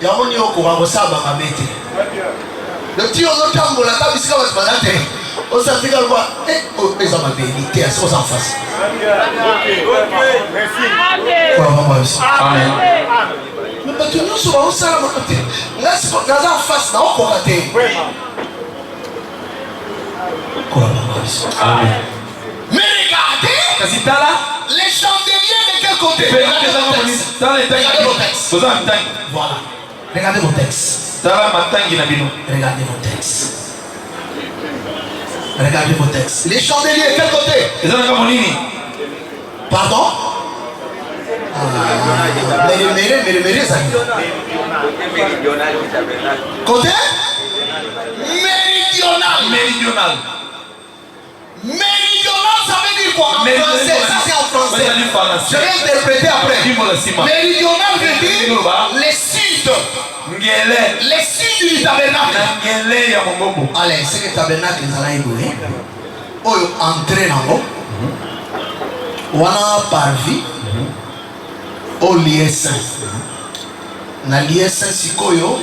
Il y a un niveau pour avoir ça à ma bête. Le petit on tambour la table ici comme ça balade. On s'affiche quoi? Oh, les hommes bénité à ce en face.
Merci.
Amen.
Mais pas tout nous sur un salam. Là c'est quand dans en face là on coraté.
Amen.
Mais regardez les chandeliers de quel côté? Regardez vos textes. Voilà. Regardez vos textes. Regardez vos textes. Regardez vos textes. Les chandeliers, quel côté? Pardon? Côté? Méridional. Méridional, ça veut dire quoi? En français, ça c'est en français. Je vais interpréter après. Méridional veut dire les sud. Les signes du tabernacle. Allez, c'est le tabernacle les alaïboué. Oh, entrer dans l'eau. Wana parvi. Au lieu saint. Na lieu saint sikoyo.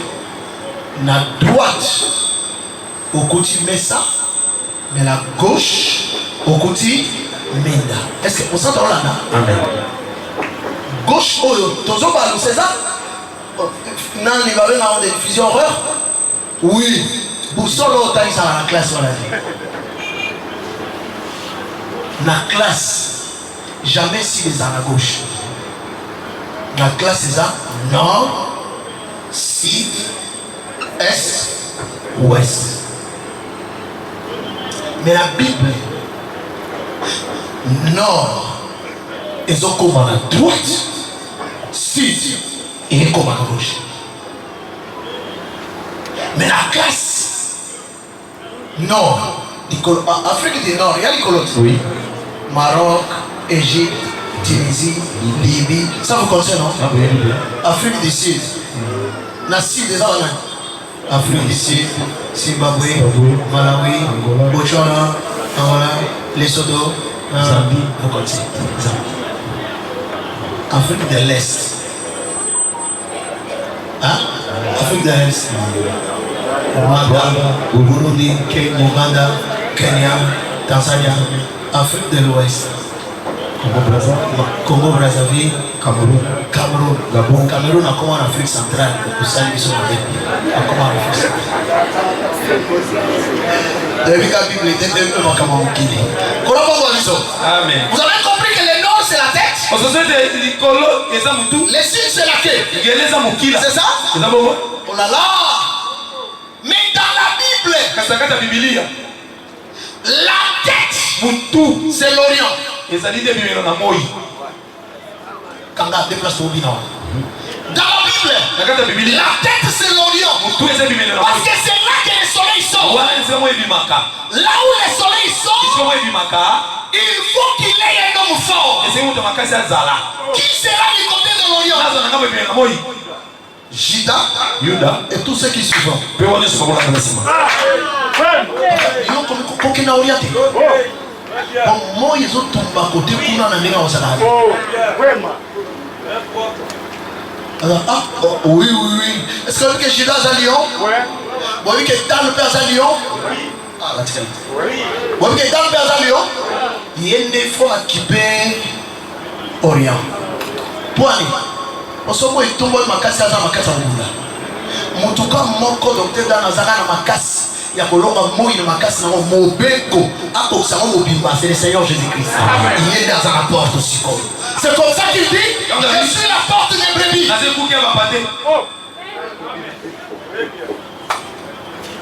Na droite. Au côté messa. Mais la gauche. Au côté menda. Est-ce que vous sentez là? Amen. Gauche, oh, tozo balou, c'est ça? Non, il va y avoir des diffusions horreur. Oui. Boussole au taille ça dans la classe. Voilà. La classe, jamais si les à la gauche. La classe c'est ça. Nord, sud, est, ouest. Mais la Bible, nord, ils ont comme à la droite, sud. Et comme à gauche. Mais la classe nord, Afrique du Nord, il y a les colons.
Oui.
Maroc, Égypte, Tunisie, Libye. Ça vous concerne, non? Afrique du Sud. La Sud des Arabes. Afrique du Sud, Zimbabwe, Malawi, Botswana, Angola, Lesotho, Zambie. Vous connaissez. Afrique de l'Est. Hein? Afrique de l'Est. Rwanda, Burundi, Ouganda, Kenya, Tanzania, Afrique de l'Ouest. Congo Brazzaville, Cameroun, Gabon, Cameroun a comment en Afrique centrale, vous savez qu'ils sont en Afrique centrale.
Amen.
Vous avez compris que le nord c'est la tête, le sud c'est la queue. C'est ça? Oh là là. Mais dans la Bible, la tête c'est l'Orient. Kanga, déplace-toi au binoir. Dans la Bible, la tête c'est l'Orient. Parce que c'est là que le soleil sort. Là où le soleil sort, il faut qu'il ait un homme fort. Qui sera du côté de l'Orient? Juda et tous ceux qui suivent. Moi, ils ont tombé à côté pour nous amener au salade. Ah, oui. Est-ce que Juda est à Lyon? Oui. Vous voyez que Dan le père est à Lyon? Ah, la ticale. Vous voyez que Dan le père est à Lyon? Il y a une fois équipé Orient. Pour aller. On se voit, il tombe à ma casse à ma casse à Moula. Mon tout cas, mon corps docteur dans la zara ma casse. Il y a que l'homme mouille dans ma casse dans mon beko. À cause de ça, mon bimba, c'est le Seigneur Jésus-Christ. Il est dans la porte aussi. C'est comme ça qu'il dit, je suis la porte des brebis.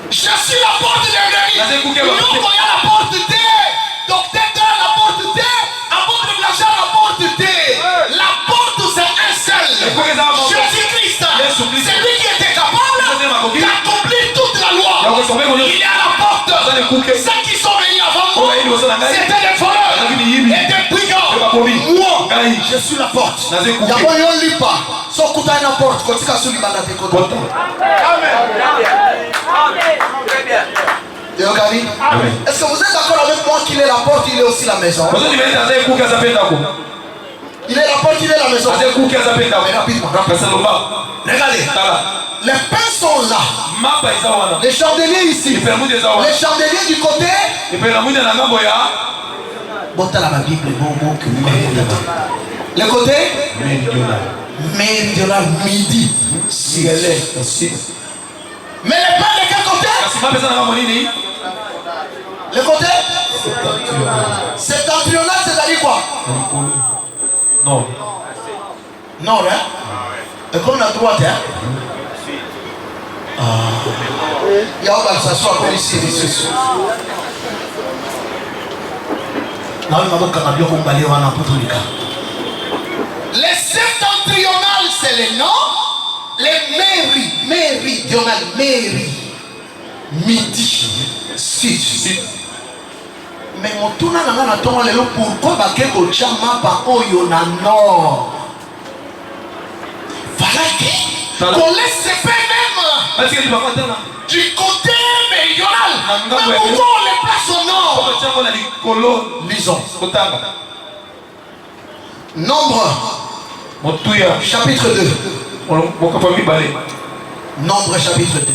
Je suis la porte des brebis. Nous voyons la porte T. Docteur dans la porte T. Apôtre de l'argent la porte T. La porte c'est un seul. Jésus-Christ. C'est lui qui était capable d'accomplir toute la loi. Il est à la porte. Ceux qui sont venus avant moi, c'était des voleurs et des brigands. Moi, Je suis la porte. Yabo yon lipa. So kuta na porte. Kotika suli banda te kota. Est-ce que vous êtes d'accord avec moi qu'il est la porte, il est aussi la maison? Il est la porte, il est la maison. Mais rapidement. Regardez. Les pains sont là. Les chandeliers ici. Les chandeliers du côté. Le côté méridional, midi. Mais les pains de quel côté? Le côté septentrional, c'est-à-dire quoi?
Non.
Non, hein? Et comme la droite, hein? Il y a un s'asseoir comme ici, ici. Les septentrionales, c'est les nord. Les méridionales, midi, sud. Mais mon tour n'a pourquoi bakeko chama pa oyo na nord. Voilà qui qu'on laisse ces paix même du côté méridional. Mais pourquoi on les place au nord? Lisons. Nombre chapitre 2. Nombre chapitre 2.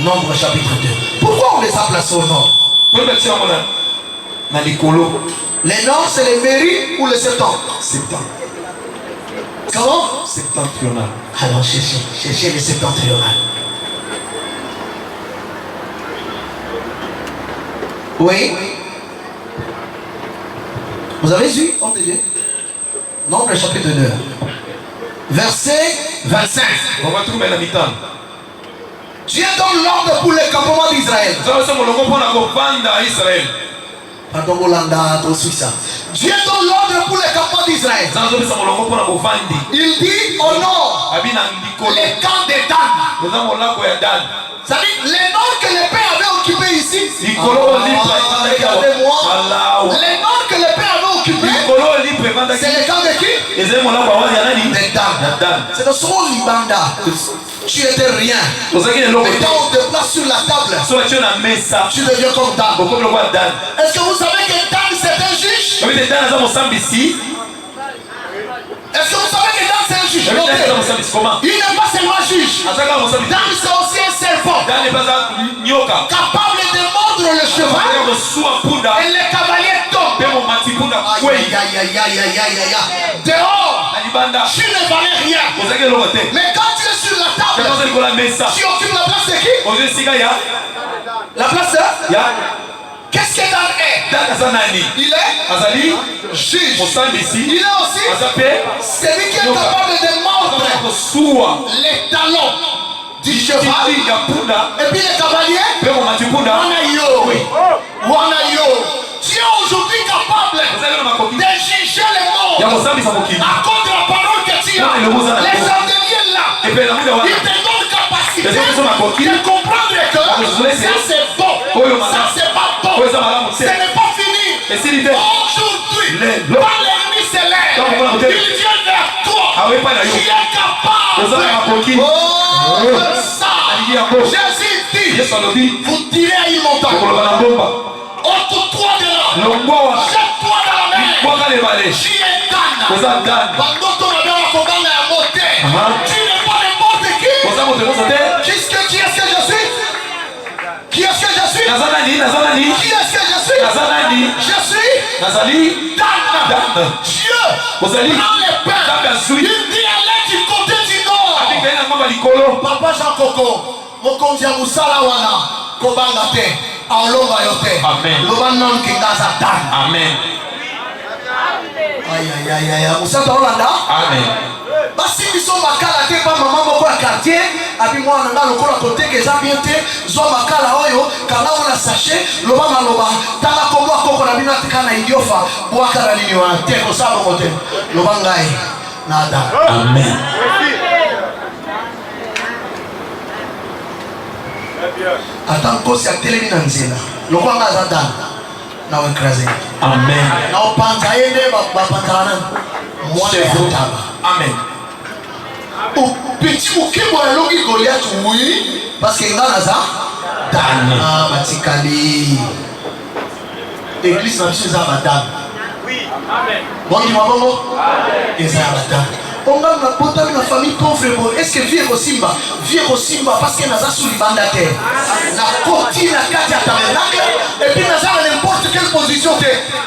Nombre chapitre 2. Pourquoi on les a placés au nord? Les nord, c'est les mairies ou les septentres? Comment?
Septentrional.
Alors cherchez les septentrionales. Oui. Vous avez vu? Homme de Dieu. Nombre chapitre 2. Verset 25. Dieu donne l'ordre pour le campement d'Israël. Pardon, Hollanda, tout ça. Dieu donne l'ordre pour le campement d'Israël. Il dit au nord, les camps de Dan. Ça dit, les noms que les pères avaient occupés ici. Regardez-moi. Les noms que les pères avaient occupés, c'est les camps de qui? De Dan. C'est de son Libanda. Tu étais rien. Mais quand on te place sur la table, tu deviens comme Dan. Est-ce que vous savez que Dan c'est un juge? Est-ce que vous savez que Dan c'est un juge? Il n'est pas seulement juge. Dan c'est aussi un serpent capable de mordre le cheval et les cavaliers tombent. Dehors, tu ne valais rien. Mais quand tu es sur la table, tu occupes la place de qui? La place de? Qu'est-ce que Dan est? Il est juge. Il est aussi celui qui est capable de mordre les talons du cheval. Et puis les cavaliers, tu es aujourd'hui capable de juger les morts à cause de la parole que tu as. Les chandeliers là, ils te donnent capacité de comprendre que ça c'est bon, ça c'est pas bon, ce n'est pas fini. Aujourd'hui, quand l'ennemi s'élève, il vient vers toi, tu es capable. Ça, Jésus dit, vous direz à une montagne, ôte-toi de là, jette-toi dans la mer, tu es Dan. Tu n'es pas n'importe qui. Qui est-ce que je suis? Qui est-ce que je suis? Qui est-ce que je suis? Je suis Dan. Dieu prend les pains. Il dit allez du côté du nord. Papa Jean Coco, mokonzi ya musala wana kobanga te aolonga yo te. Loba non kingaza Dan.
Amen.
Aïe, musata Hollanda.
Amen.
Basi biso makala te pa maman moko ya quartier abi mwana nga lokola côté que ça bien te zo makala oyo kala ona sachet loba maloba tala kombo akoko na bino atikana idiofa boaka na nini wa te ko sabo kote loba ngai nada.
Amen.
Ata nkosi ya telemi na nzela lokola nga za Dan na écrasé.
Amen.
Na opanza yende ba panzana. Moi
C'est vous. Amen.
Au petit bouquet pour la longue Goliath, oui, parce qu'il y a un Dan. Ah, Matikali. Église, même si c'est un Dan.
Oui, amen.
Bon, dis-moi, bon, et ça, Dan. On a une potable, une famille pauvre. Est-ce que vie est aussi bas? Vie est aussi bas parce qu'il y a un sous les bandes à terre. La cortine, la carte à tabernacle, et puis il y a n'importe quelle position.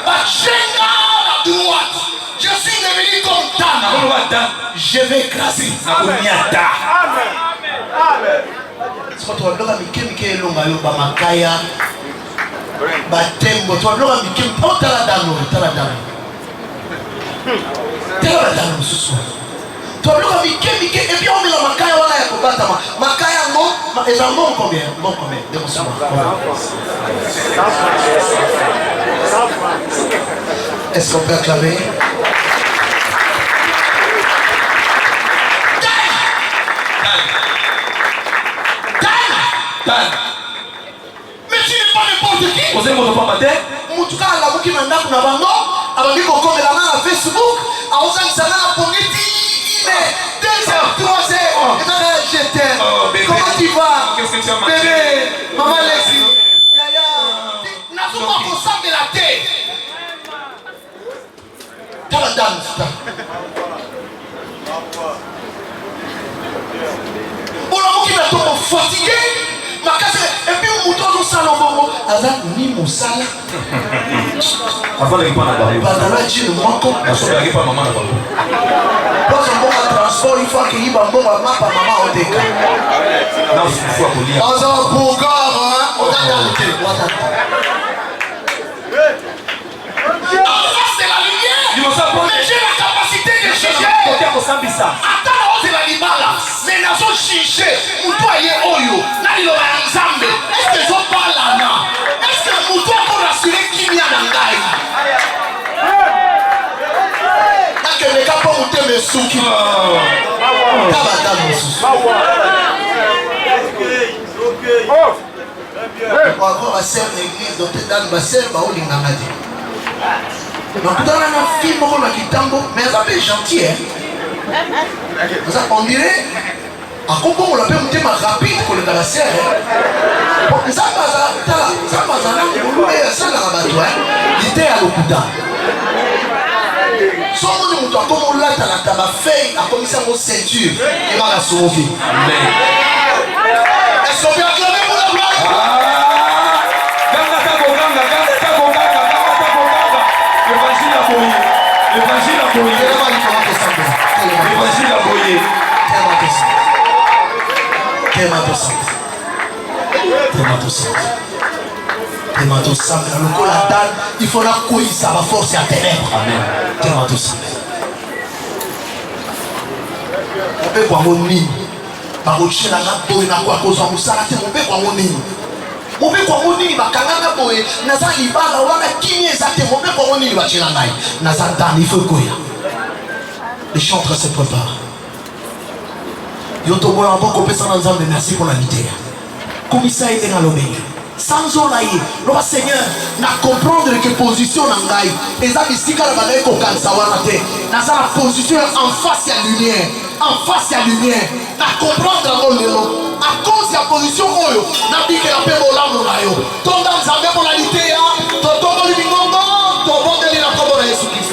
La chenga à droite. Je suis devenu comme Dan. Je vais écraser.
Amen. Amen. Amen.
C'est toi bloga mikemike longa yo ba makaya ba tembo toi bloga mikem po tala dano ce soir toi bloga mikemike et puis on met la makaya wana ya kobata makaya ngo et j'en bon combien démontre-moi est-ce qu'on peut acclamer? Mais tu n'es pas n'importe qui.
Vous avez mon enfant matin?
Moutuka la bouki manda kuna bango, abandi kokomela na Facebook, aozangisa na pongeti, mais 2 heures, 3 heures, et maintenant je t'aime. Comment tu vas?
Qu'est-ce que tu as mangé?
Bébé, maman Lexi. Yaya, n'a pas qu'on s'en de la tête. T'as la dame, c'est ça. On a beaucoup de temps fatigué. Et puis on mouton au salon bongo. Azak ni moussala.
Avant de répondre à la barrière.
Badala dit le manco.
Je suis arrivé par maman à la barrière.
Parce que bon transport il faut qu'il y ait un bon maman par maman au déca.
Non, il faut appeler.
Azak bogar hein. On a gardé. C'est la lumière. Mais j'ai la capacité de juger. Attends, on est l'animal là. Mais n'a pas chiché. Mouton est oyo. Nani lo banzambe. Est-ce que ils parlent là? Est-ce que mouton pour rassurer qui vient d'angaï? Là que les gars pour mouton me souki. Tabata me souki. Encore ma sœur l'église donc dans ma sœur ba oli ngangadi. Donc dans la fille moko na kitambo mais ça est gentil hein. On dirait à quoi on l'appelle un thème rapide pour le caractère. Ça il était à l'hôpital. Son monde nous a comme on l'a dans la tabac-feuille a commis ça en ceinture et va la sauver. Est-ce qu'on peut acclamer pour la gloire?
L'évangile a brûlé. L'évangile a brûlé.
Il faut la couille, ça va forcer à ténèbres.
Amen.
On peut voir mon nid. Par au chien, la boue, n'a quoi cause en moussala, on peut voir mon nid. On peut voir mon nid, ma kanana boue, naza libala, on a qui est exacté, on peut voir mon nid, ma chilanai. Naza dan, il faut couille. Les chantres se préparent. Yotobo en bon compétition dans l'ensemble, merci pour la vie. Commissaire est dans l'obéi. Sans olaïe, le Seigneur n'a comprendre que position n'angaï. Et ça ici quand la bagaille qu'on canne savoir la tête. Dans la position en face à lumière, en face à lumière. N'a comprendre dans le à cause de la position oyo, n'a dit que la paix au lame là yo. Ton dans sa pour la lité, ton bon de la combo Jésus Christ.